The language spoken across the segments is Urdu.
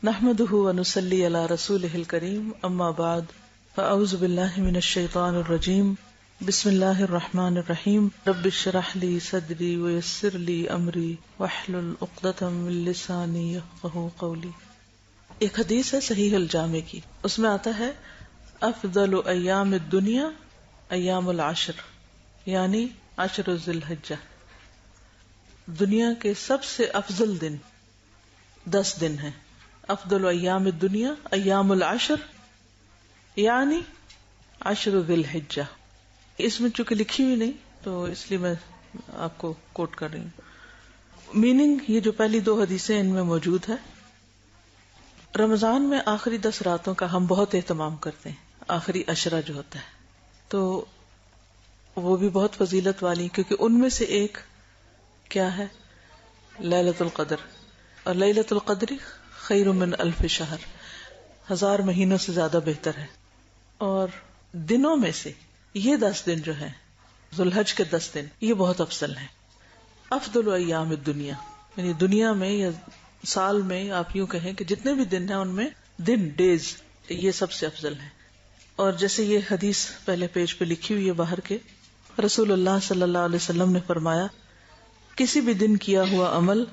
نحمده ونصلي على رسوله الكريم اما بعد فاعوذ بالله من الشيطان الرجيم بسم الله الرحمن الرحيم رب اشرح لي صدري ويسر لي امري واحلل عقدة من لساني يفقهوا قولي۔ ایک حدیث ہے صحیح الجامع کی، اس میں آتا ہے افضل ایام الدنیا ایام العشر، یعنی عشر ذی الحجہ، دنیا کے سب سے افضل دن 10 دن ہیں۔ افضل ایام الدنیا ایام العشر یعنی عشر ذی الحجہ۔ اس میں چونکہ لکھی ہوئی نہیں تو اس لیے میں آپ کو کوٹ کر رہی ہوں۔ میننگ یہ جو پہلی 2 حدیثیں ان میں موجود ہے۔ رمضان میں آخری 10 راتوں کا ہم بہت اہتمام کرتے ہیں، آخری عشرہ جو ہوتا ہے تو وہ بھی بہت فضیلت والی، کیونکہ ان میں سے ایک کیا ہے؟ لیلۃ القدر، اور لیلۃ القدر خیر من 1000 شہر، 1000 مہینوں سے زیادہ بہتر ہے۔ اور دنوں میں سے یہ 10 دن جو ہیں ذوالحج کے 10 دن یہ بہت افضل ہیں۔ افضل ایام الدنیا یعنی دنیا میں یا سال میں آپ یوں کہیں کہ جتنے بھی دن ہیں ان میں دن ڈیز یہ سب سے افضل ہیں۔ اور جیسے یہ حدیث پہلے پیج پہ لکھی ہوئی ہے باہر کے، رسول اللہ صلی اللہ علیہ وسلم نے فرمایا کسی بھی دن کیا ہوا عمل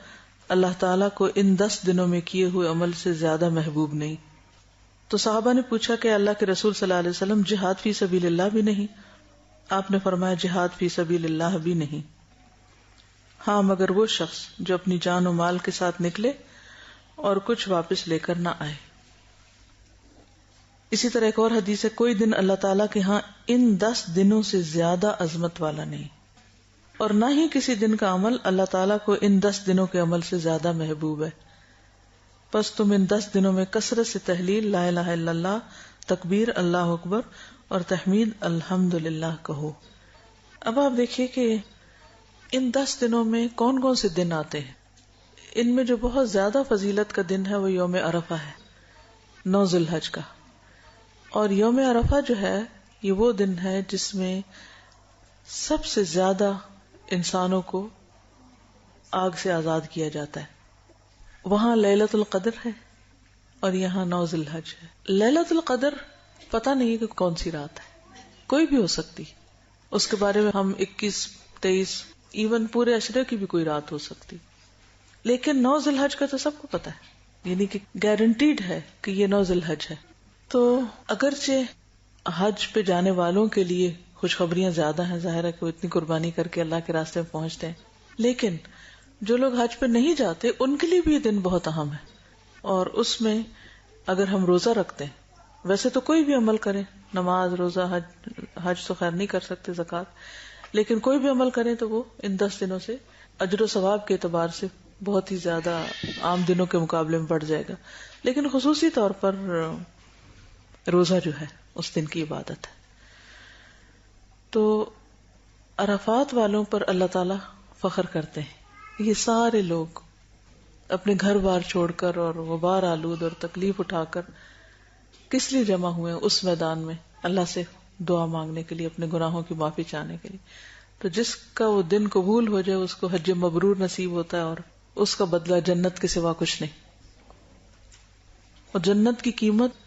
اللہ تعالیٰ کو ان 10 دنوں میں کیے ہوئے عمل سے زیادہ محبوب نہیں۔ تو صحابہ نے پوچھا کہ اللہ کے رسول صلی اللہ علیہ وسلم جہاد فی سبیل اللہ بھی نہیں؟ آپ نے فرمایا جہاد فی سبیل اللہ بھی نہیں، ہاں مگر وہ شخص جو اپنی جان و مال کے ساتھ نکلے اور کچھ واپس لے کر نہ آئے۔ اسی طرح ایک اور حدیث ہے کوئی دن اللہ تعالیٰ کے ہاں ان 10 دنوں سے زیادہ عظمت والا نہیں، اور نہ ہی کسی دن کا عمل اللہ تعالیٰ کو ان 10 دنوں کے عمل سے زیادہ محبوب ہے۔ پس تم ان 10 دنوں میں کثرت سے تحلیل لا الہ الا اللہ، تکبیر اللہ اکبر اور تحمید الحمدللہ کہو۔ اب آپ دیکھیے کہ ان 10 دنوں میں کون کون سے دن آتے ہیں۔ ان میں جو بہت زیادہ فضیلت کا دن ہے وہ یوم عرفہ ہے، 9 ذی الحج کا۔ اور یوم عرفہ جو ہے یہ وہ دن ہے جس میں سب سے زیادہ انسانوں کو آگ سے آزاد کیا جاتا ہے۔ وہاں لیلۃ القدر ہے اور یہاں 9 ذی الحج ہے۔ لیلۃ القدر پتہ نہیں کہ کون سی رات ہے، کوئی بھی ہو سکتی، اس کے بارے میں ہم 21، 23 ایون پورے عشرے کی بھی کوئی رات ہو سکتی، لیکن 9 ذی الحج کا تو سب کو پتہ ہے، یعنی کہ گارنٹیڈ ہے کہ یہ 9 ذی الحج ہے۔ تو اگرچہ حج پہ جانے والوں کے لیے خوشخبریاں زیادہ ہیں، ظاہر ہے کہ وہ اتنی قربانی کر کے اللہ کے راستے میں پہنچتے ہیں، لیکن جو لوگ حج پہ نہیں جاتے ان کے لیے بھی یہ دن بہت اہم ہے۔ اور اس میں اگر ہم روزہ رکھتے ہیں، ویسے تو کوئی بھی عمل کریں، نماز، روزہ، حج تو خیر نہیں کر سکتے، زکوٰۃ، لیکن کوئی بھی عمل کریں تو وہ ان 10 دنوں سے اجر و ثواب کے اعتبار سے بہت ہی زیادہ عام دنوں کے مقابلے میں بڑھ جائے گا۔ لیکن خصوصی طور پر روزہ جو ہے اس دن کی عبادت ہے۔ تو عرفات والوں پر اللہ تعالیٰ فخر کرتے ہیں، یہ سارے لوگ اپنے گھر بار چھوڑ کر اور غبار آلود اور تکلیف اٹھا کر کس لیے جمع ہوئے ہیں اس میدان میں؟ اللہ سے دعا مانگنے کے لیے، اپنے گناہوں کی معافی چاہنے کے لیے۔ تو جس کا وہ دن قبول ہو جائے اس کو حج مبرور نصیب ہوتا ہے، اور اس کا بدلہ جنت کے سوا کچھ نہیں۔ اور جنت کی قیمت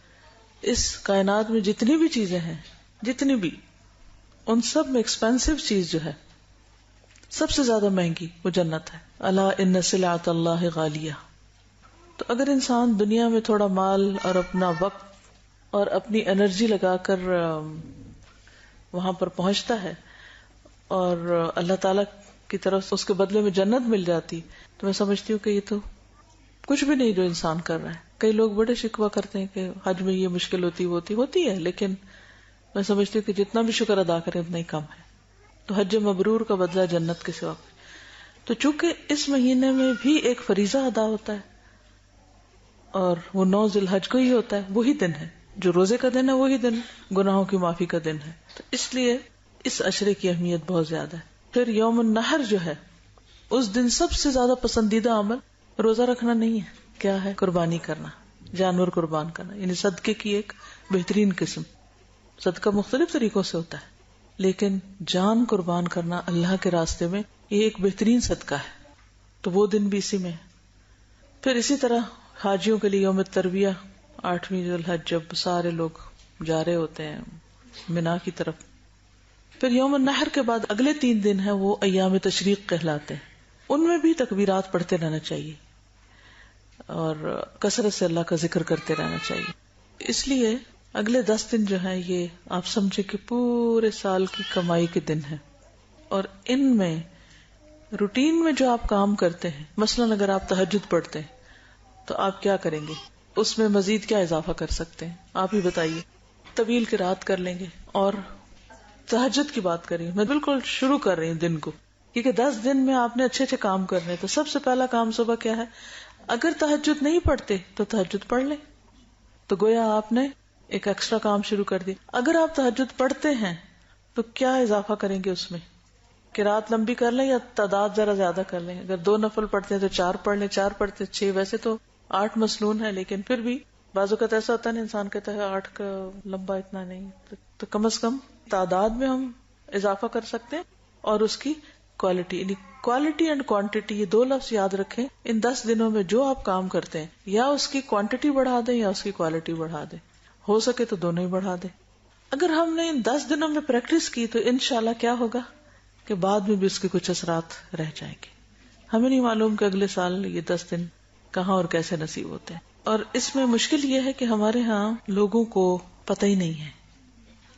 اس کائنات میں جتنی بھی چیزیں ہیں، جتنی بھی، ان سب میں ایکسپینسو چیز جو ہے سب سے زیادہ مہنگی وہ جنت ہے۔ الا ان سلعۃ اللہ غالیہ۔ تو اگر انسان دنیا میں تھوڑا مال اور اپنا وقت اور اپنی انرجی لگا کر وہاں پر پہنچتا ہے اور اللہ تعالی کی طرف سے اس کے بدلے میں جنت مل جاتی، تو میں سمجھتی ہوں کہ یہ تو کچھ بھی نہیں جو انسان کر رہا ہے۔ کئی لوگ بڑے شکوہ کرتے ہیں کہ حج میں یہ مشکل ہوتی ہے، لیکن میں سمجھتی ہوں کہ جتنا بھی شکر ادا کریں اتنا ہی کم ہے۔ تو حج مبرور کا بدلہ جنت کے سوا۔ تو چونکہ اس مہینے میں بھی ایک فریضہ ادا ہوتا ہے اور وہ 9 ذی الحج کو ہی ہوتا ہے، وہی دن ہے جو روزے کا دن ہے، وہی دن گناہوں کی معافی کا دن ہے، تو اس لیے اس عشرے کی اہمیت بہت زیادہ ہے۔ پھر یوم النحر جو ہے اس دن سب سے زیادہ پسندیدہ عمل روزہ رکھنا نہیں ہے، کیا ہے؟ قربانی کرنا، جانور قربان کرنا، یعنی صدقے کی ایک بہترین قسم۔ صدقہ مختلف طریقوں سے ہوتا ہے، لیکن جان قربان کرنا اللہ کے راستے میں یہ ایک بہترین صدقہ ہے، تو وہ دن بھی اسی میں ہے۔ پھر اسی طرح حاجیوں کے لیے یوم تربیہ 8ویں ذوالحج، جب سارے لوگ جا رہے ہوتے ہیں منا کی طرف. پھر یوم النحر کے بعد اگلے 3 دن ہیں وہ ایام تشریق کہلاتے ہیں. ان میں بھی تکبیرات پڑھتے رہنا چاہیے اور کثرت سے اللہ کا ذکر کرتے رہنا چاہیے. اس لیے اگلے 10 دن جو ہیں یہ آپ سمجھے کہ پورے سال کی کمائی کے دن ہیں. اور ان میں روٹین میں جو آپ کام کرتے ہیں، مثلاً اگر آپ تہجد پڑھتے ہیں تو آپ کیا کریں گے، اس میں مزید کیا اضافہ کر سکتے ہیں، آپ ہی بتائیے. طویل قرات کر لیں گے. اور تہجد کی بات کریے، میں بالکل شروع کر رہی ہوں دن کو، کیونکہ 10 دن میں آپ نے اچھے اچھے کام کرنے. تو سب سے پہلا کام صبح کیا ہے؟ اگر تہجد نہیں پڑھتے تو تہجد پڑھ لیں. تو گویا آپ نے ایک ایکسٹرا کام شروع کر دیا. اگر آپ تہجد پڑھتے ہیں تو کیا اضافہ کریں گے اس میں؟ قرات لمبی کر لیں یا تعداد ذرا زیادہ کر لیں؟ اگر 2 نفل پڑھتے ہیں تو 4 پڑھ لیں، 4 پڑھتے 6. ویسے تو 8 مسنون ہے، لیکن پھر بھی بعض اوقات ایسا ہوتا ہے نا، انسان کہتا ہے 8 کا لمبا اتنا نہیں. تو کم از کم تعداد میں ہم اضافہ کر سکتے ہیں. اور اس کی کوالٹی، یعنی کوالٹی اینڈ کوانٹٹی، یہ 2 لفظ یاد رکھیں. ان 10 دنوں میں جو آپ کام کرتے ہیں یا اس کی کوانٹٹی بڑھا دیں یا اس کی کوالٹی بڑھا دیں، ہو سکے تو دونوں ہی بڑھا دیں. اگر ہم نے ان 10 دنوں میں پریکٹس کی تو انشاءاللہ کیا ہوگا کہ بعد میں بھی اس کے کچھ اثرات رہ جائیں گے. ہمیں نہیں معلوم کہ اگلے سال یہ 10 دن کہاں اور کیسے نصیب ہوتے ہیں. اور اس میں مشکل یہ ہے کہ ہمارے ہاں لوگوں کو پتہ ہی نہیں ہے.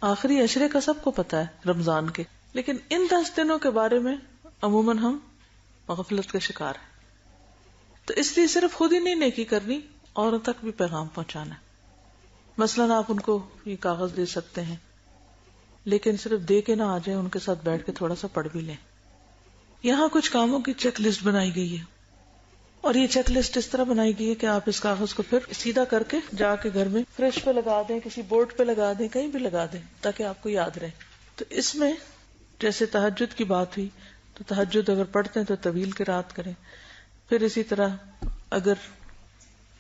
آخری عشرے کا سب کو پتہ ہے رمضان کے، لیکن ان 10 دنوں کے بارے میں عموماً ہم غفلت کا شکار ہیں. تو اس لیے صرف خود ہی نہیں نیکی کرنی، اوروں تک بھی پیغام پہنچانا ہے. مثلاً آپ ان کو یہ کاغذ دے سکتے ہیں، لیکن صرف دے کے نہ آ جائیں، ان کے ساتھ بیٹھ کے تھوڑا سا پڑھ بھی لیں. یہاں کچھ کاموں کی چیک لسٹ بنائی گئی ہے، اور یہ چیک لسٹ اس طرح بنائی گئی ہے کہ آپ اس کاغذ کو پھر سیدھا کر کے جا کے گھر میں فرش پہ لگا دیں، کسی بورڈ پہ لگا دیں، کہیں بھی لگا دیں تاکہ آپ کو یاد رہے. تو اس میں جیسے تہجد کی بات ہوئی تو تہجد اگر پڑھتے ہیں تو طویل قرات کریں. پھر اسی طرح اگر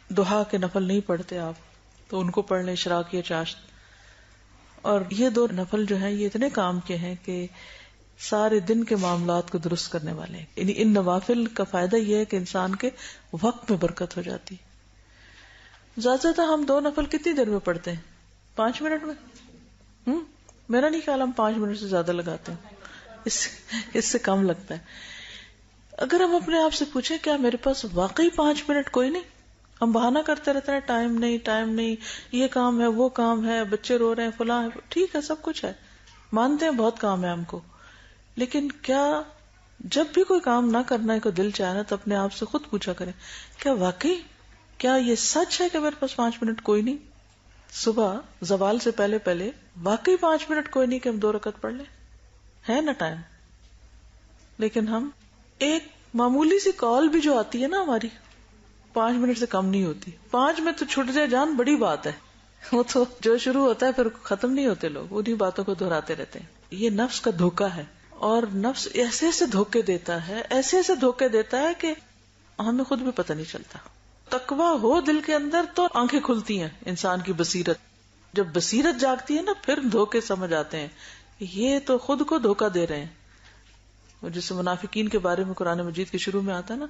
دہا کے نفل نہیں پڑھتے آپ تو ان کو پڑھ لیں، اشراق یا چاشت. اور یہ 2 نفل جو ہیں یہ اتنے کام کے ہیں کہ سارے دن کے معاملات کو درست کرنے والے ہیں. یعنی ان نوافل کا فائدہ یہ ہے کہ انسان کے وقت میں برکت ہو جاتی. زیادہ زیادہ ہم 2 نفل کتنی دیر میں پڑھتے ہیں؟ 5 منٹ میں. میرا نہیں خیال ہم 5 منٹ سے زیادہ لگاتے ہیں، اس سے کم لگتا ہے. اگر ہم اپنے آپ سے پوچھیں کیا میرے پاس واقعی 5 منٹ کوئی نہیں؟ ہم بہانہ کرتے رہتے ہیں، ٹائم نہیں، یہ کام ہے، وہ کام ہے، بچے رو رہے ہیں، فلاں ہے. ٹھیک ہے، سب کچھ ہے، مانتے ہیں بہت کام ہے ہم کو، لیکن کیا جب بھی کوئی کام نہ کرنا ہے کو دل چاہے نا تو اپنے آپ سے خود پوچھا کریں کیا واقعی، کیا یہ سچ ہے کہ میرے پاس 5 منٹ کوئی نہیں؟ صبح زوال سے پہلے واقعی 5 منٹ کوئی نہیں کہ ہم 2 رکعت پڑھ لیں؟ ہے نا ٹائم. لیکن ہم ایک معمولی سی کال بھی جو آتی ہے نا ہماری 5 منٹ سے کم نہیں ہوتی. 5 میں تو چھٹ جائے جان بڑی بات ہے. وہ تو جو شروع ہوتا ہے پھر ختم نہیں ہوتے، لوگ انہیں باتوں کو دہراتے رہتے ہیں. یہ نفس کا دھوکہ ہے، اور نفس ایسے ایسے دھوکے دیتا ہے کہ ہمیں خود بھی پتہ نہیں چلتا. تقویٰ ہو دل کے اندر تو آنکھیں کھلتی ہیں انسان کی بصیرت. جب بصیرت جاگتی ہے نا پھر دھوکے سمجھ آتے ہیں، یہ تو خود کو دھوکہ دے رہے ہیں. جیسے منافقین کے بارے میں قرآن مجید کے شروع میں آتا ہے نا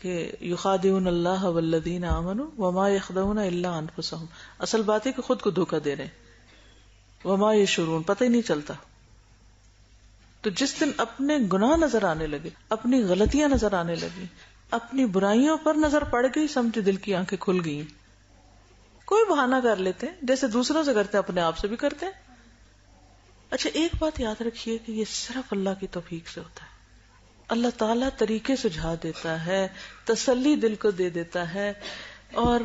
کہ یخادعون اللہ والذین آمنوا وما یخدعون الا انفسهم. اصل بات ہے کہ خود کو دھوکہ دے رہے ہیں. وما یشعرون، پتہ ہی نہیں چلتا. تو جس دن اپنے گناہ نظر آنے لگے، اپنی غلطیاں نظر آنے لگی، اپنی برائیوں پر نظر پڑ گئی، سمجھ دل کی آنکھیں کھل گئی. کوئی بہانہ کر لیتے ہیں جیسے دوسروں سے کرتے ہیں، اپنے آپ سے بھی کرتے ہیں. اچھا ایک بات یاد رکھیے کہ یہ صرف اللہ کی توفیق سے ہوتا ہے. اللہ تعالیٰ طریقے سجھا دیتا ہے، تسلی دل کو دے دیتا ہے اور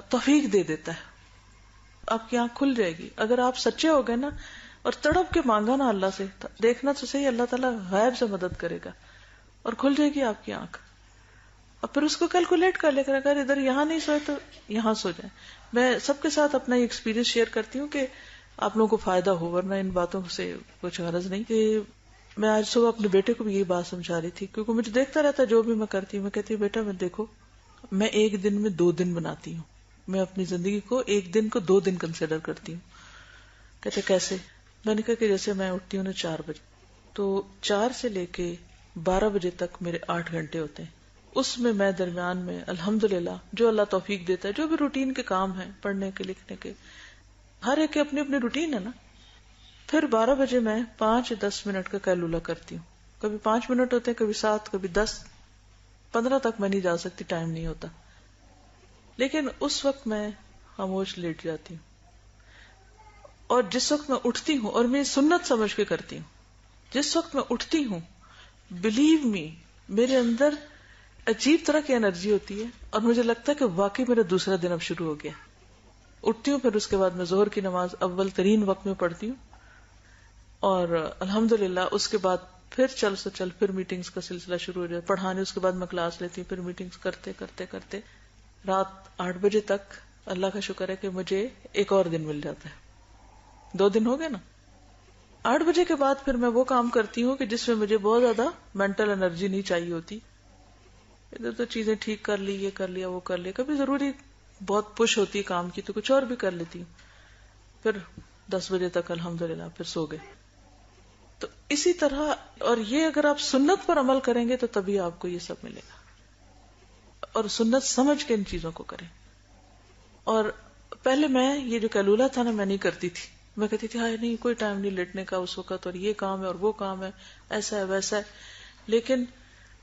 توفیق دے دیتا ہے. آپ کی آنکھ کھل جائے گی اگر آپ سچے ہو گئے نا اور تڑپ کے مانگا نا اللہ سے. دیکھنا تو صحیح، اللہ تعالیٰ غیب سے مدد کرے گا اور کھل جائے گی آپ کی آنکھ. اور پھر اس کو کیلکولیٹ کر لے کر اگر ادھر یہاں نہیں سوئے تو یہاں سو جائیں. میں سب کے ساتھ اپنا ایکسپیرینس شیئر کرتی ہوں کہ آپ لوگوں کو فائدہ ہو، ورنہ ان باتوں سے کچھ غرض نہیں. کہ میں آج صبح اپنے بیٹے کو بھی یہی بات سمجھا رہی تھی، کیونکہ مجھے دیکھتا رہتا جو بھی میں کرتی ہوں. میں کہتی ہوں بیٹا میں دیکھو، میں ایک دن میں 2 دن بناتی ہوں. میں اپنی زندگی کو ایک دن کو 2 دن کنسیڈر کرتی ہوں. کہتے کیسے؟ میں نے کہا کہ جیسے میں اٹھتی ہوں 4 بجے، تو 4 سے لے کے 12 بجے تک میرے 8 گھنٹے ہوتے ہیں. اس میں درمیان میں الحمدللہ جو اللہ توفیق دیتا ہے، جو بھی روٹین کے کام ہیں پڑھنے کے لکھنے کے، ہر ایک کی اپنی اپنی روٹین ہے نا. پھر 12 بجے میں 5-10 منٹ کا قیلولہ کرتی ہوں. کبھی 5 منٹ ہوتے ہیں، کبھی 7، کبھی 10، 15 تک میں نہیں جا سکتی، ٹائم نہیں ہوتا. لیکن اس وقت میں خاموش لیٹ جاتی ہوں. اور جس وقت میں اٹھتی ہوں، اور میں سنت سمجھ کے کرتی ہوں، جس وقت میں اٹھتی ہوں، بلیو می، میرے اندر عجیب طرح کی انرجی ہوتی ہے، اور مجھے لگتا ہے کہ واقعی میرا دوسرا دن اب شروع ہو گیا. اٹھتی ہوں، پھر اس کے بعد میں ظہر کی نماز اول ترین وقت میں پڑھتی ہوں، اور الحمدللہ اس کے بعد پھر چل پھر میٹنگز کا سلسلہ شروع ہو جاتا ہے پڑھانے. اس کے بعد میں کلاس لیتی ہوں، پھر میٹنگز کرتے کرتے کرتے رات 8 بجے تک. اللہ کا شکر ہے کہ مجھے ایک اور دن مل جاتا ہے. 2 دن ہو گئے نا. 8 بجے کے بعد پھر میں وہ کام کرتی ہوں کہ جس میں مجھے بہت زیادہ مینٹل انرجی نہیں چاہیے ہوتی. ادھر تو چیزیں ٹھیک کر لی، یہ کر لیا، وہ کر لیا. کبھی ضروری بہت پش ہوتی ہے کام کی تو کچھ اور بھی کر لیتی ہوں. پھر 10 بجے تک الحمدللہ پھر سو گئے. تو اسی طرح، اور یہ اگر آپ سنت پر عمل کریں گے تو تبھی آپ کو یہ سب ملے گا. اور سنت سمجھ کے ان چیزوں کو کریں. اور پہلے میں یہ جو قیلولہ تھا نا، میں نہیں کرتی تھی. میں کہتی تھی ہائے نہیں، کوئی ٹائم نہیں لیٹنے کا اس وقت، اور یہ کام ہے اور وہ کام ہے، ایسا ہے ویسا ہے. لیکن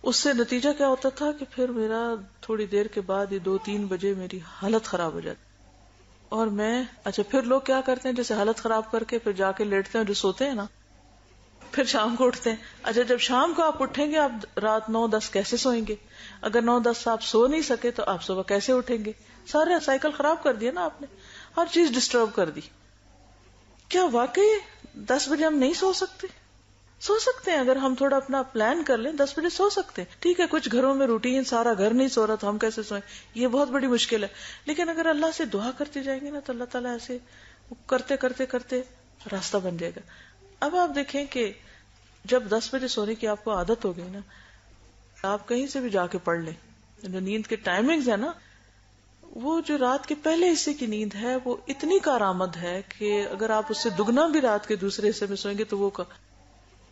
اس سے نتیجہ کیا ہوتا تھا کہ پھر میرا تھوڑی دیر کے بعد 2-3 بجے میری حالت خراب ہو جاتی. اور میں پھر لوگ کیا کرتے ہیں، جیسے حالت خراب کر کے پھر جا کے لیٹتے ہیں، جو سوتے ہیں نا، پھر شام کو اٹھتے ہیں. جب شام کو آپ اٹھیں گے، آپ رات 9-10 کیسے سوئیں گے؟ اگر 9-10 آپ سو نہیں سکے تو آپ صبح کیسے اٹھیں گے؟ سارے سائیکل خراب کر دیا نا آپ نے، ہر چیز ڈسٹرب کر دی. کیا واقعی 10 بجے ہم نہیں سو سکتے؟ سو سکتے ہیں اگر ہم تھوڑا اپنا پلان کر لیں. 10 بجے سو سکتے ہیں. ٹھیک ہے، کچھ گھروں میں روٹین، سارا گھر نہیں سو رہا تو ہم کیسے سوئیں؟ یہ بہت بڑی مشکل ہے. لیکن اگر اللہ سے دعا کرتے جائیں گے نا تو اللہ تعالیٰ ایسے کرتے کرتے کرتے راستہ بن جائے گا. اب آپ دیکھیں کہ جب 10 بجے سونے کی آپ کو عادت ہو گئی نا، آپ کہیں سے بھی جا کے پڑھ لیں. جو نیند کے ٹائمنگز ہے نا، وہ جو رات کے پہلے حصے کی نیند ہے وہ اتنی کارآمد ہے کہ اگر آپ اس سے دگنا بھی رات کے دوسرے حصے میں سوئیں گے تو وہ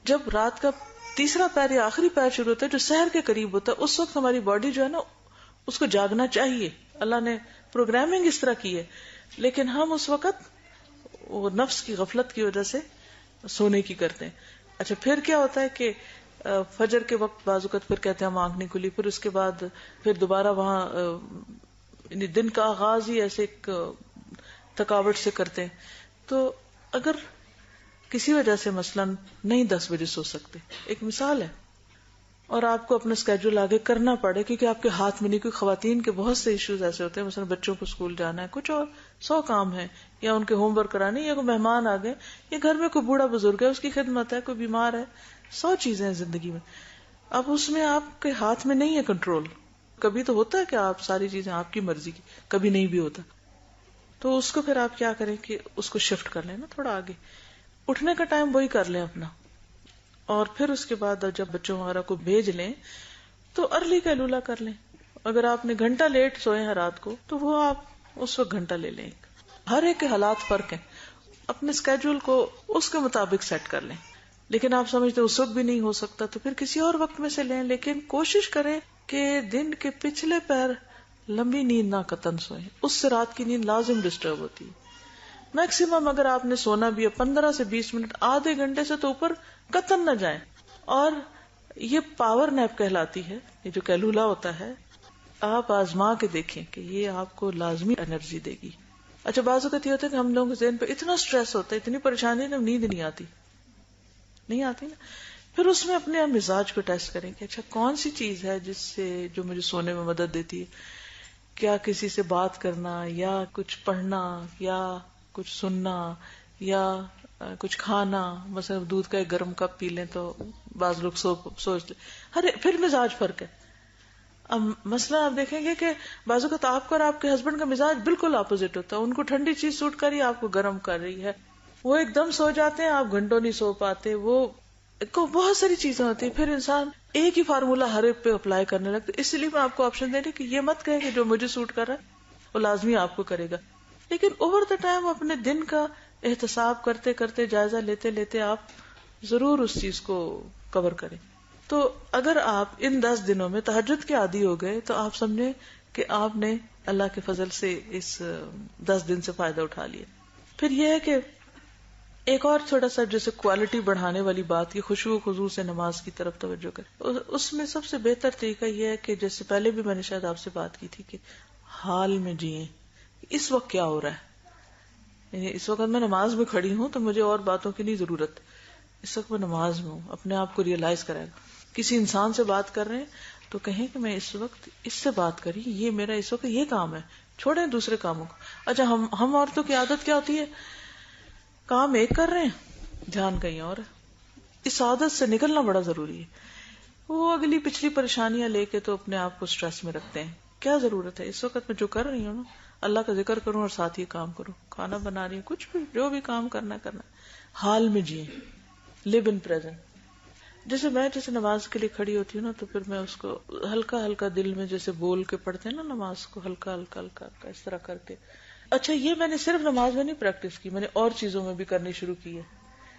جب رات کا تیسرا پیر یا آخری پیر شروع ہوتا ہے جو سحر کے قریب ہوتا ہے، اس وقت ہماری باڈی جو ہے نا اس کو جاگنا چاہیے. اللہ نے پروگرامنگ اس طرح کی ہے. لیکن ہم اس وقت وہ نفس کی غفلت کی وجہ سے سونے کی کرتے ہیں. پھر کیا ہوتا ہے کہ فجر کے وقت بعض اوقات پھر کہتے ہیں ہم آنکھ نہیں کھلی، پھر اس کے بعد پھر دوبارہ وہاں یعنی دن کا آغاز ہی ایسے ایک تھکاوٹ سے کرتے ہیں. تو اگر کسی وجہ سے مثلاً نہیں 10 بجے سو سکتے، ایک مثال ہے، اور آپ کو اپنا اسکیجول آگے کرنا پڑے کیونکہ آپ کے ہاتھ میں نہیں، کوئی خواتین کے بہت سے ایشوز ایسے ہوتے ہیں، مثلا بچوں کو اسکول جانا ہے، کچھ اور 100 کام ہے، یا ان کے ہوم ورک کرانے، یا کوئی مہمان آ گئے، یا گھر میں کوئی بوڑھا بزرگ ہے اس کی خدمت ہے، کوئی بیمار ہے، 100 چیزیں ہیں زندگی میں. اب اس میں آپ کے ہاتھ میں نہیں ہے کنٹرول. کبھی تو ہوتا ہے کہ آپ ساری چیزیں آپ کی مرضی کی، کبھی نہیں بھی ہوتا. تو اس کو پھر آپ کیا کریں کہ اس کو شفٹ کر لیں نا تھوڑا آگے. اٹھنے کا ٹائم وہی کر لیں اپنا، اور پھر اس کے بعد جب بچوں وغیرہ کو بھیج لیں تو ارلی قیلولہ کر لیں. اگر آپ نے گھنٹہ لیٹ سوئے ہیں رات کو تو وہ آپ اس وقت گھنٹہ لے لیں. ہر ایک کے حالات فرق ہیں، اپنے اسکیجول کو اس کے مطابق سیٹ کر لیں. لیکن آپ سمجھتے اس وقت بھی نہیں ہو سکتا تو پھر کسی اور وقت میں سے لیں. لیکن کوشش کریں کہ دن کے پچھلے پیر لمبی نیند نہ قطن سوئیں، اس سے رات کی نیند لازم ڈسٹرب ہوتی ہے. میکسیمم اگر آپ نے سونا بھی ہے 15 سے 20 منٹ، آدھے گھنٹے سے تو اوپر قطن نہ جائیں. اور یہ پاور نیپ کہلاتی ہے، یہ جو قیلولہ ہوتا ہے آپ آزما کے دیکھیں کہ یہ آپ کو لازمی انرجی دے گی. بعض اوقات یہ ہوتا ہے کہ ہم لوگوں کے ذہن پہ اتنا سٹریس ہوتا ہے، اتنی پریشانی ہے، نیند نہیں آتی نا. پھر اس میں اپنے مزاج کو ٹیسٹ کریں کہ کون سی چیز ہے جس سے جو مجھے سونے میں مدد دیتی ہے. کیا کسی سے بات کرنا، یا کچھ پڑھنا، یا کچھ سننا، یا کچھ کھانا. مثلا دودھ کا ایک گرم کپ پی لیں تو بعض لوگ سوچتے پھر مزاج فرق ہے. اب مثلا آپ دیکھیں گے کہ بعض اوقات آپ کا اور آپ کے ہسبینڈ کا مزاج بالکل اپوزٹ ہوتا ہے. ان کو ٹھنڈی چیز سوٹ کر رہی ہے، آپ کو گرم کر رہی ہے. وہ ایک دم سو جاتے ہیں، آپ گھنٹوں نہیں سو پاتے. وہ بہت ساری چیزیں ہوتی ہیں. پھر انسان ایک ہی فارمولا ہر ایک پہ اپلائی کرنے لگتا ہے. اس لیے میں آپ کو آپشن دے رہی کہ یہ مت کہیں کہ جو مجھے سوٹ کر رہا ہے وہ لازمی آپ کو کرے گا. لیکن اوور دا ٹائم اپنے دن کا احتساب کرتے کرتے، جائزہ لیتے لیتے آپ ضرور اس چیز کو کور کریں. تو اگر آپ ان 10 دنوں میں تہجد کے عادی ہو گئے تو آپ سمجھیں کہ آپ نے اللہ کے فضل سے اس 10 دن سے فائدہ اٹھا لیا. پھر یہ ہے کہ ایک اور تھوڑا سا جیسے کوالٹی بڑھانے والی بات کی خشوع و خضوع سے نماز کی طرف توجہ کرے. اس میں سب سے بہتر طریقہ یہ ہے کہ جیسے پہلے بھی میں نے شاید آپ سے بات کی تھی کہ حال میں جئیں. اس وقت کیا ہو رہا ہے؟ یعنی اس وقت میں نماز میں کھڑی ہوں تو مجھے اور باتوں کی نہیں ضرورت. اس وقت میں نماز میں ہوں, اپنے آپ کو ریئلائز کرائے گا. کسی انسان سے بات کر رہے ہیں تو کہیں کہ میں اس وقت اس سے بات کری, یہ میرا اس وقت یہ کام ہے, چھوڑیں دوسرے کاموں کو. اچھا ہم عورتوں کی عادت کیا ہوتی ہے, کام ایک کر رہے ہیں دھیان کہیں اور ہے. اس عادت سے نکلنا بڑا ضروری ہے. وہ اگلی پچھلی پریشانیاں لے کے تو اپنے آپ کو سٹریس میں رکھتے ہیں. کیا ضرورت ہے, اس وقت میں جو کر رہی ہوں نا اللہ کا ذکر کروں اور ساتھ ہی کام کروں, کھانا بنا رہی ہوں, کچھ بھی جو بھی کام کرنا حال میں جئیں, live in present. جیسے نماز کے لیے کھڑی ہوتی ہوں نا تو پھر میں اس کو ہلکا ہلکا دل میں جیسے بول کے پڑھتے ہیں نا نماز کو, ہلکا ہلکا ہلکا ہلکا اس طرح کر کے. اچھا یہ میں نے صرف نماز میں نہیں پریکٹس کی, میں نے اور چیزوں میں بھی کرنی شروع کی ہے.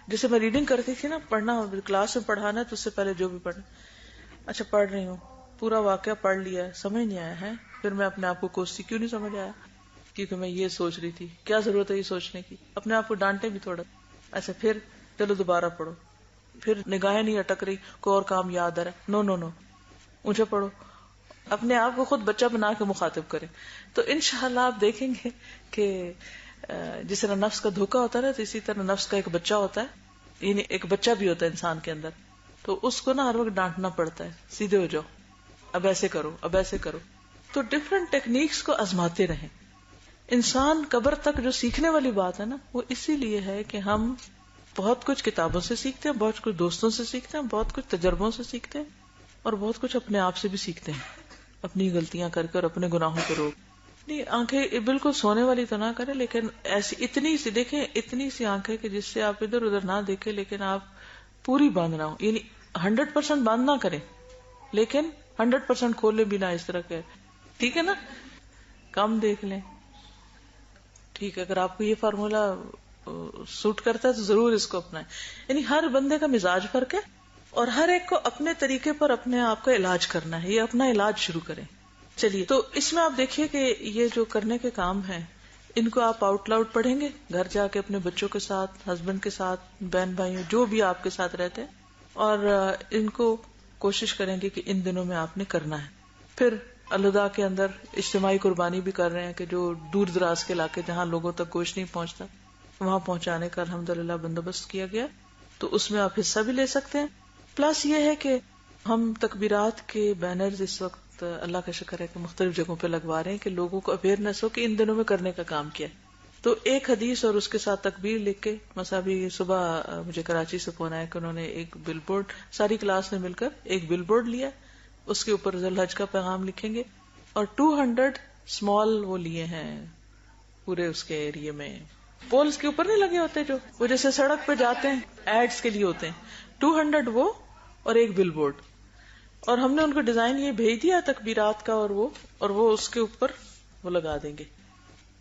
جیسے میں ریڈنگ کرتی تھی نا, پڑھنا کلاس میں پڑھانا ہے تو اس سے پہلے جو بھی پڑھنا, اچھا پڑھ رہی ہوں, پورا واقعہ پڑھ لیا ہے, سمجھ نہیں آیا ہے, پھر میں اپنے آپ کو کوستی کیوں نہیں سمجھ آیا, کیونکہ میں یہ سوچ رہی تھی. کیا ضرورت ہے یہ سوچنے کی, اپنے آپ کو ڈانٹے بھی تھوڑا. اچھا پھر چلو دوبارہ پڑھو, پھر نگاہیں نہیں اٹک رہی, کوئی اور کام یاد آ رہا ہے, نو اونچا پڑھو, اپنے آپ کو خود بچہ بنا کے مخاطب کریں. تو انشاءاللہ آپ دیکھیں گے کہ جس طرح نفس کا دھوکا ہوتا ہے تو اسی طرح نفس کا ایک بچہ ہوتا ہے, یعنی ایک بچہ بھی ہوتا ہے انسان کے اندر, تو اس کو نا ہر وقت ڈانٹنا پڑتا ہے, سیدھے ہو جاؤ, اب ایسے کرو, اب ایسے کرو. تو ڈفرنٹ ٹیکنیکس کو آزماتے رہیں. انسان قبر تک جو سیکھنے والی بات ہے نا وہ اسی لیے ہے کہ ہم بہت کچھ کتابوں سے سیکھتے ہیں, بہت کچھ دوستوں سے سیکھتے ہیں, بہت کچھ تجربوں سے سیکھتے ہیں, اور بہت کچھ اپنے آپ سے بھی سیکھتے ہیں, اپنی غلطیاں کر کر اپنے گناہوں کو روک. نہیں آنکھیں بالکل سونے والی تو نہ کریں, لیکن ایسی اتنی سی دیکھیں, اتنی سی آنکھیں کہ جس سے آپ ادھر ادھر نہ دیکھیں لیکن آپ پوری بند نہ ہو. یعنی 100% بند نہ کریں لیکن 100% کھولے بھی نہ, اس طرح کے, ٹھیک ہے نا, کم دیکھ لیں. ٹھیک ہے, اگر آپ کو یہ فارمولا سوٹ کرتا ہے تو ضرور اس کو اپنائیں. یعنی ہر بندے کا مزاج فرق ہے اور ہر ایک کو اپنے طریقے پر اپنے آپ کا علاج کرنا ہے. یہ اپنا علاج شروع کریں. چلیے, تو اس میں آپ دیکھیے کہ یہ جو کرنے کے کام ہیں ان کو آپ آؤٹ لاؤڈ پڑھیں گے گھر جا کے اپنے بچوں کے ساتھ, ہسبینڈ کے ساتھ, بہن بھائیوں جو بھی آپ کے ساتھ رہتے ہیں, اور ان کو کوشش کریں گے کہ ان دنوں میں آپ نے کرنا ہے. پھر الوداع کے اندر اجتماعی قربانی بھی کر رہے ہیں کہ جو دور دراز کے علاقے جہاں لوگوں تک گوشت نہیں پہنچتا وہاں پہنچانے کا الحمدللہ بندوبست کیا گیا, تو اس میں آپ حصہ بھی لے سکتے ہیں. پلس یہ ہے کہ ہم تکبیرات کے بینرز اس وقت اللہ کا شکر ہے کہ مختلف جگہوں پہ لگوا رہے ہیں کہ لوگوں کو اویئرنیس ہو کہ ان دنوں میں کرنے کا کام کیا. تو ایک حدیث اور اس کے ساتھ تکبیر لکھ کے, مثلا بھی صبح مجھے کراچی سے فون آیا کہ انہوں نے ایک بل بورڈ, ساری کلاس نے مل کر ایک بل بورڈ لیا, اس کے اوپر ذی الحج کا پیغام لکھیں گے, اور 200 اسمال وہ لیے ہیں پورے اس کے ایریے میں. پولز کے اوپر نہیں لگے ہوتے جو وہ جیسے سڑک پہ جاتے ہیں ایڈز کے لیے ہوتے ہیں, 200 وہ اور ایک بل بورڈ. اور ہم نے ان کو ڈیزائن یہ بھیج دیا تکبیرات کا, اور وہ اس کے اوپر وہ لگا دیں گے.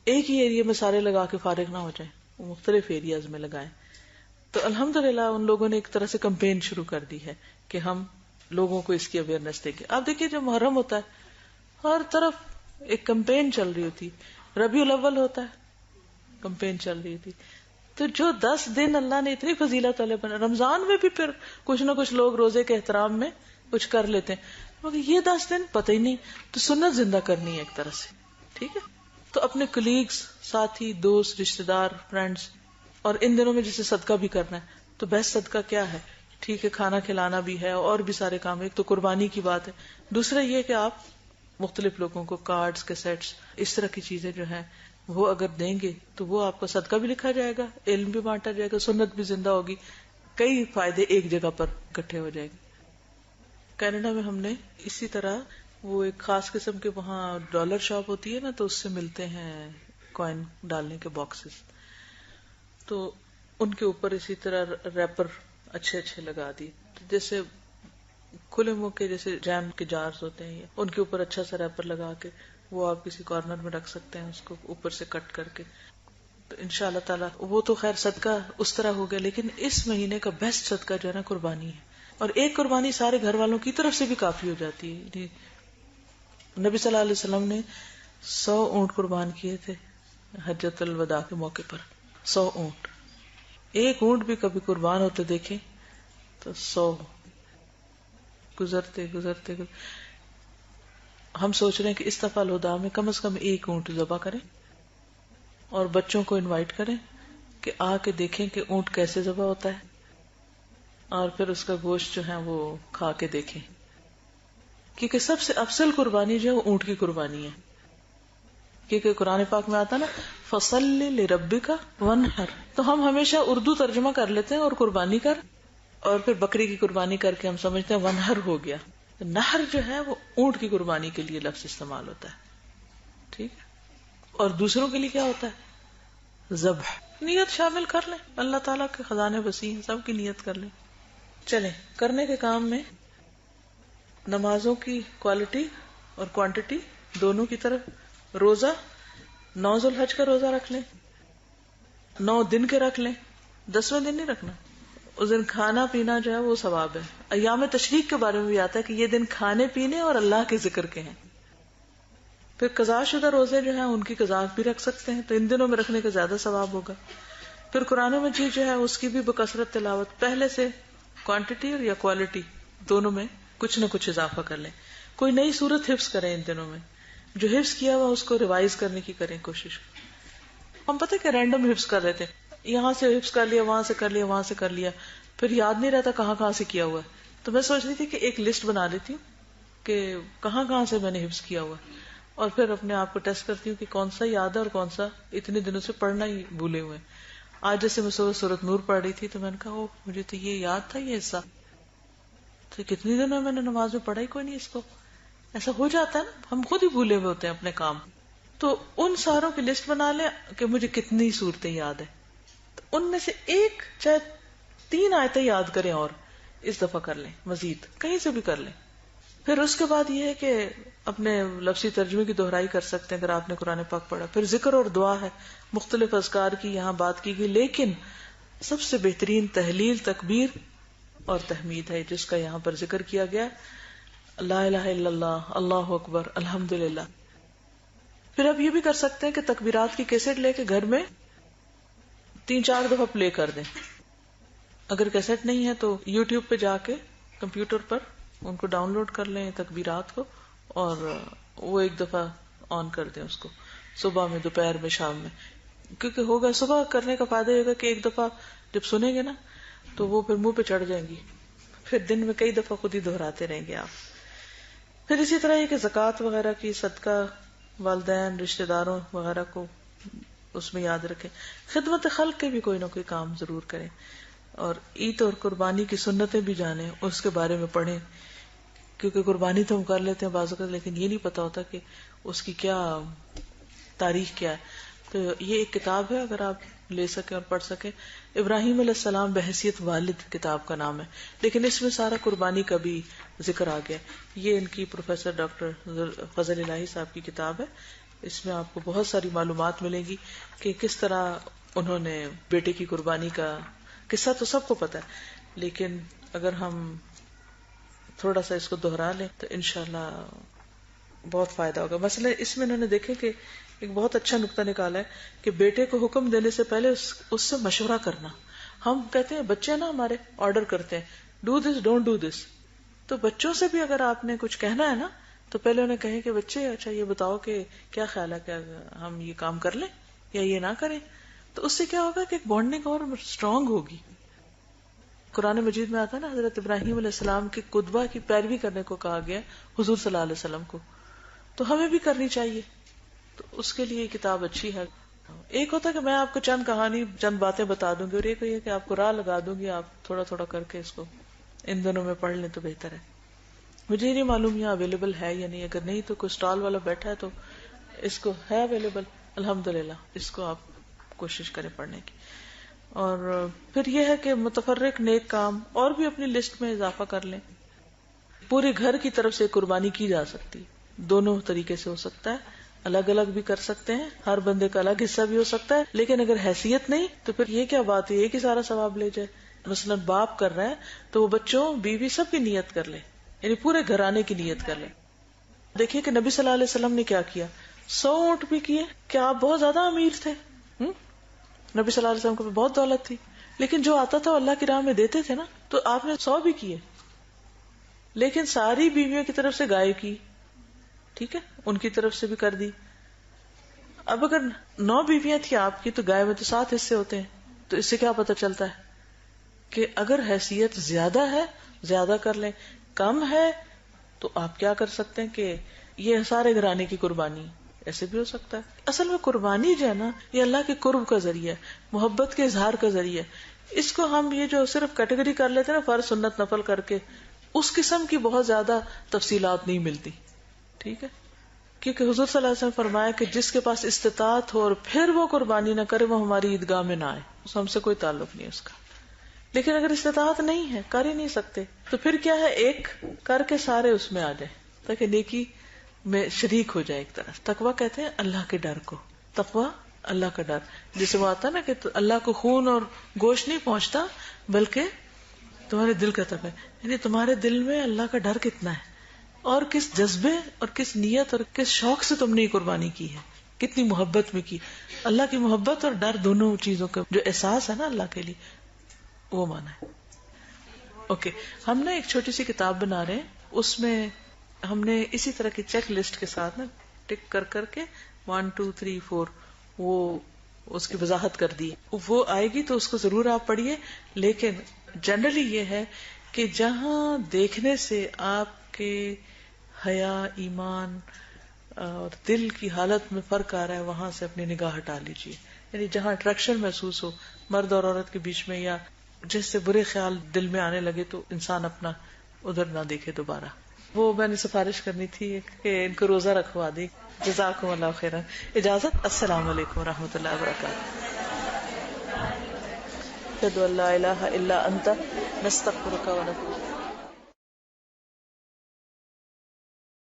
ایک ہی ایریا میں سارے لگا کے فارغ نہ ہو جائیں, وہ مختلف ایریاز میں لگائیں. تو الحمدللہ ان لوگوں نے ایک طرح سے کمپین شروع کر دی ہے کہ ہم لوگوں کو اس کی اویئرنیس دیں گے. آپ دیکھیے جب محرم ہوتا ہے ہر طرف ایک کمپین چل رہی ہوتی, ربیع الاول ہوتا ہے کمپین چل رہی ہوتی. تو جو 10 دن اللہ نے اتنی فضیلت والے بنا, رمضان میں بھی پھر کچھ نہ کچھ لوگ روزے کے احترام میں کچھ کر لیتے ہیں, مگر یہ 10 دن پتہ ہی نہیں. تو سنت زندہ کرنی ہے ایک طرح سے, ٹھیک ہے. تو اپنے کلیگز, ساتھی, دوست, رشتے دار, فرینڈز, اور ان دنوں میں جسے صدقہ بھی کرنا ہے تو بیسٹ صدقہ کیا ہے, ٹھیک ہے کھانا کھلانا بھی ہے اور بھی سارے کام. ایک تو قربانی کی بات ہے, دوسرا یہ کہ آپ مختلف لوگوں کو کارڈز, کیسٹس, اس طرح کی چیزیں جو ہیں وہ اگر دیں گے تو وہ آپ کا صدقہ بھی لکھا جائے گا, علم بھی بانٹا جائے گا, سنت بھی زندہ ہوگی, کئی فائدے ایک جگہ پر اکٹھے ہو جائیں گے. کینیڈا میں ہم نے اسی طرح وہ ایک خاص قسم کے وہاں ڈالر شاپ ہوتی ہے نا, تو اس سے ملتے ہیں کوائن ڈالنے کے باکسز, تو ان کے اوپر اسی طرح ریپر اچھے اچھے لگا دی, جیسے کھلے منہ کے جیسے جیم کے جارز ہوتے ہیں, ان کے اوپر اچھا سا ریپر لگا کے وہ آپ کسی کارنر میں رکھ سکتے ہیں, اس کو اوپر سے کٹ کر کے. تو انشاءاللہ تعالی وہ تو خیر صدقہ اس طرح ہو گیا, لیکن اس مہینے کا بیسٹ صدقہ جو ہے نا قربانی ہے. اور ایک قربانی سارے گھر والوں کی طرف سے بھی کافی ہو جاتی ہے. نبی صلی اللہ علیہ وسلم نے 100 اونٹ قربان کیے تھے حجۃ الوداع کے موقع پر. 100 اونٹ. ایک اونٹ بھی کبھی قربان ہوتے دیکھیں تو 100 گزرتے ہم سوچ رہے ہیں کہ اس دفعہ الوداع میں کم از کم ایک اونٹ ذبح کریں اور بچوں کو انوائٹ کریں کہ آ کے دیکھیں کہ اونٹ کیسے ذبح ہوتا ہے اور پھر اس کا گوشت جو ہے وہ کھا کے دیکھیں. کیونکہ سب سے افضل قربانی جو ہے وہ اونٹ کی قربانی ہے. کیونکہ قرآن پاک میں آتا نا فَصَلِّ لِرَبِّكَ وَانْحَرْ, تو ہم ہمیشہ اردو ترجمہ کر لیتے ہیں اور قربانی کر, اور پھر بکری کی قربانی کر کے ہم سمجھتے ہیں ونہر ہو گیا. نہر جو ہے وہ اونٹ کی قربانی کے لیے لفظ استعمال ہوتا ہے. ٹھیک ہے. اور دوسروں کے لیے کیا ہوتا ہے؟ ذبح. نیت شامل کر لیں, اللہ تعالیٰ کے خزانے وسیع ہیں, سب کی نیت کر لیں. چلیں کرنے کے کام میں نمازوں کی کوالٹی اور کوانٹٹی دونوں کی طرف. روزہ 9 ذو الحج کا روزہ رکھ لیں, 9 دن کے رکھ لیں, 10ویں دن نہیں رکھنا. اس دن کھانا پینا جو ہے وہ ثواب ہے. ایام تشریق کے بارے میں بھی آتا ہے کہ یہ دن کھانے پینے اور اللہ کے ذکر کے ہیں. پھر قضاء شدہ روزے جو ہیں ان کی قضاء بھی رکھ سکتے ہیں, تو ان دنوں میں رکھنے کا زیادہ ثواب ہوگا. پھر قرآن مجید جو ہے اس کی بھی بکثرت تلاوت, پہلے سے کوانٹٹی اور یا کوالٹی دونوں میں کچھ نہ کچھ اضافہ کر لیں. کوئی نئی سورت حفظ کریں ان دنوں میں, جو حفظ کیا ہوا اس کو ریوائز کرنے کی کریں کوشش. ہم پتہ کہ رینڈم حفظ کر رہے تھے, یہاں سے حفظ کر لیا, وہاں سے کر لیا, وہاں سے کر لیا, پھر یاد نہیں رہتا کہاں سے کیا ہوا ہے. تو میں سوچ رہی تھی کہ ایک لسٹ بنا لیتی ہوں کہ کہاں سے میں نے حفظ کیا ہوا ہے, اور پھر اپنے آپ کو ٹیسٹ کرتی ہوں کہ کون سا یاد ہے اور کون سا اتنے دنوں سے پڑھنا ہی بھولے ہوئے. آج جیسے میں سورۃ نور پڑھ رہی تھی تو میں نے کہا مجھے تو یہ یاد تھا یہ حصہ, تو کتنی دنوں میں نے نماز میں پڑھا ہی کوئی نہیں اس کو. ایسا ہو جاتا ہے نا, ہم خود ہی بھولے ہوئے ہوتے ہیں اپنے کام. تو ان ساروں کی لسٹ بنا لیں کہ مجھے کتنی صورتیں یاد ہیں, تو ان میں سے ایک چاہے 3 آیتیں یاد کریں اور اس دفعہ کر لیں, مزید کہیں سے بھی کر لیں. پھر اس کے بعد یہ ہے کہ اپنے لفظی ترجمے کی دہرائی کر سکتے ہیں اگر آپ نے قرآن پاک پڑھا. پھر ذکر اور دعا ہے, مختلف اذکار کی یہاں بات کی گئی, لیکن سب سے بہترین تحلیل, تکبیر اور تحمید ہے جس کا یہاں پر ذکر کیا گیا. لا الہ الا اللہ, اللہ اکبر, الحمدللہ. پھر آپ یہ بھی کر سکتے ہیں کہ تکبیرات کی کیسٹ لے کے گھر میں 3-4 دفعہ پلے کر دیں. اگر کیسٹ نہیں ہے تو یوٹیوب پہ جا کے کمپیوٹر پر ان کو ڈاؤن لوڈ کر لیں تکبیرات کو, اور وہ 1 دفعہ آن کر دیں اس کو, صبح میں, دوپہر میں, شام میں. کیونکہ ہوگا صبح کرنے کا فائدہ ہوگا کہ 1 دفعہ جب سنیں گے نا تو وہ پھر منہ پہ چڑھ جائیں گی, پھر دن میں کئی دفعہ خود ہی دہراتے رہیں گے آپ. پھر اسی طرح یہ کہ زکوٰۃ وغیرہ کی, صدقہ, والدین, رشتہ داروں وغیرہ کو اس میں یاد رکھیں. خدمت خلق کے بھی کوئی نہ کوئی کام ضرور کریں, اور عید اور قربانی کی سنتیں بھی جانیں, اس کے بارے میں پڑھیں. کیونکہ قربانی تو ہم کر لیتے ہیں بعض اوقات, لیکن یہ نہیں پتا ہوتا کہ اس کی کیا تاریخ کیا ہے. تو یہ ایک کتاب ہے, اگر آپ لے سکیں اور پڑھ سکیں. ابراہیم علیہ السلام بحیثیت والد کتاب کا نام ہے, لیکن اس میں سارا قربانی کا بھی ذکر آ گیا. یہ ان کی پروفیسر ڈاکٹر فضل الہی صاحب کی کتاب ہے. اس میں آپ کو بہت ساری معلومات ملیں گی کہ کس طرح انہوں نے بیٹے کی قربانی کا قصہ تو سب کو پتا ہے, لیکن اگر ہم تھوڑا سا اس کو دہرا لیں تو انشاءاللہ بہت فائدہ ہوگا. مثلا اس میں انہوں نے دیکھے کہ ایک بہت اچھا نقطہ نکالا ہے کہ بیٹے کو حکم دینے سے پہلے اس سے مشورہ کرنا. ہم کہتے ہیں بچے نا ہمارے آرڈر کرتے ہیں do this don't do this, تو بچوں سے بھی اگر آپ نے کچھ کہنا ہے نا تو پہلے انہیں کہیں کہ بچے اچھا یہ بتاؤ کہ کیا خیال ہے, کہ ہم یہ کام کر لیں یا یہ نہ کریں. تو اس سے کیا ہوگا کہ ایک بانڈنگ اور اسٹرانگ ہوگی. قرآن مجید میں آتا ہے نا حضرت ابراہیم علیہ السلام کے قدوہ کی پیروی کرنے کو کہا گیا حضور صلی اللہ علیہ وسلم کو, تو ہمیں بھی کرنی چاہیے. تو اس کے لیے یہ کتاب اچھی ہے. ایک ہوتا ہے کہ میں آپ کو چند کہانی, چند باتیں بتا دوں گی, اور ایک یہ کہ آپ کو راہ لگا دوں گی, آپ تھوڑا تھوڑا کر کے اس کو ان دنوں میں پڑھ لیں تو بہتر ہے. مجھے نہیں معلوم یہاں اویلیبل ہے یا نہیں, اگر نہیں تو کوئی اسٹال والا بیٹھا ہے تو اس کو ہے اویلیبل, الحمدللہ اس کو آپ کوشش کریں پڑھنے کی. اور پھر یہ ہے کہ متفرق نیک کام اور بھی اپنی لسٹ میں اضافہ کر لیں. پورے گھر کی طرف سے قربانی کی جا سکتی, دونوں طریقے سے ہو سکتا ہے, الگ الگ بھی کر سکتے ہیں, ہر بندے کا الگ حصہ بھی ہو سکتا ہے. لیکن اگر حیثیت نہیں تو پھر یہ کیا بات ہے ایک ہی سارا ثواب لے جائے, مثلا باپ کر رہا ہے تو وہ بچوں بیوی سب کی نیت کر لے، یعنی پورے گھرانے کی نیت کر لے. دیکھیے کہ نبی صلی اللہ علیہ وسلم نے کیا کیا، 100 اونٹ بھی کیے. کیا آپ بہت زیادہ امیر تھے؟ نبی صلی اللہ علیہ وسلم کو بہت دولت تھی، لیکن جو آتا تھا وہ اللہ کی راہ میں دیتے تھے نا. تو آپ نے 100 بھی کیے، لیکن ساری بیویوں کی طرف سے گائے کی، ٹھیک ہے، ان کی طرف سے بھی کر دی. اب اگر 9 بیویاں تھیں آپ کی تو گائے میں تو 7 حصے ہوتے ہیں. تو اس سے کیا پتہ چلتا ہے کہ اگر حیثیت زیادہ ہے زیادہ کر لیں، کم ہے تو آپ کیا کر سکتے ہیں کہ یہ سارے گھرانے کی قربانی، ایسے بھی ہو سکتا ہے. اصل میں قربانی جو ہے نا، یہ اللہ کے قرب کا ذریعہ ہے، محبت کے اظہار کا ذریعہ ہے. اس کو ہم یہ جو صرف کیٹیگری کر لیتے ہیں نا، فرض سنت نفل کر کے، اس قسم کی بہت زیادہ تفصیلات نہیں ملتی. ٹھیک ہے، کیونکہ حضور صلی اللہ علیہ وسلم فرمایا کہ جس کے پاس استطاعت ہو اور پھر وہ قربانی نہ کرے وہ ہماری عیدگاہ میں نہ آئے، اس ہم سے کوئی تعلق نہیں اس کا. لیکن اگر استطاعت نہیں ہے، کر ہی نہیں سکتے، تو پھر کیا ہے، ایک کر کے سارے اس میں آ جائیں تاکہ نیکی میں شریک ہو جائے. ایک طرح تقویٰ کہتے ہیں اللہ کے ڈر کو، تقویٰ اللہ کا ڈر، جسے وہ آتا نا کہ اللہ کو خون اور گوشت نہیں پہنچتا بلکہ تمہارے دل کا تقویٰ، یعنی تمہارے دل میں اللہ کا ڈر کتنا ہے اور کس جذبے اور کس نیت اور کس شوق سے تم نے یہ قربانی کی ہے، کتنی محبت میں کی. اللہ کی محبت اور ڈر دونوں چیزوں کا جو احساس ہے نا اللہ کے لیے، وہ مانا ہے. اوکے، ہم نا ایک چھوٹی سی کتاب بنا رہے ہیں، اس میں ہم نے اسی طرح کی چیک لسٹ کے ساتھ نا ٹک کر کر کے 1 2 3 4 وہ اس کی وضاحت کر دی. وہ آئے گی تو اس کو ضرور آپ پڑھیے. لیکن جنرلی یہ ہے کہ جہاں دیکھنے سے آپ کے حیا، ایمان اور دل کی حالت میں فرق آ رہا ہے، وہاں سے اپنی نگاہ ہٹا لیجیے. یعنی جہاں اٹریکشن محسوس ہو مرد اور عورت کے بیچ میں، یا جس سے برے خیال دل میں آنے لگے، تو انسان اپنا ادھر نہ دیکھے دوبارہ. وہ میں نے سفارش کرنی تھی کہ ان کو روزہ رکھوا دی. جزاکم اللہ خیرا. اجازت. السلام علیکم ورحمۃ اللہ وبرکاتہ. اشہد ان لا الہ الا انت نستغفرک ونتوب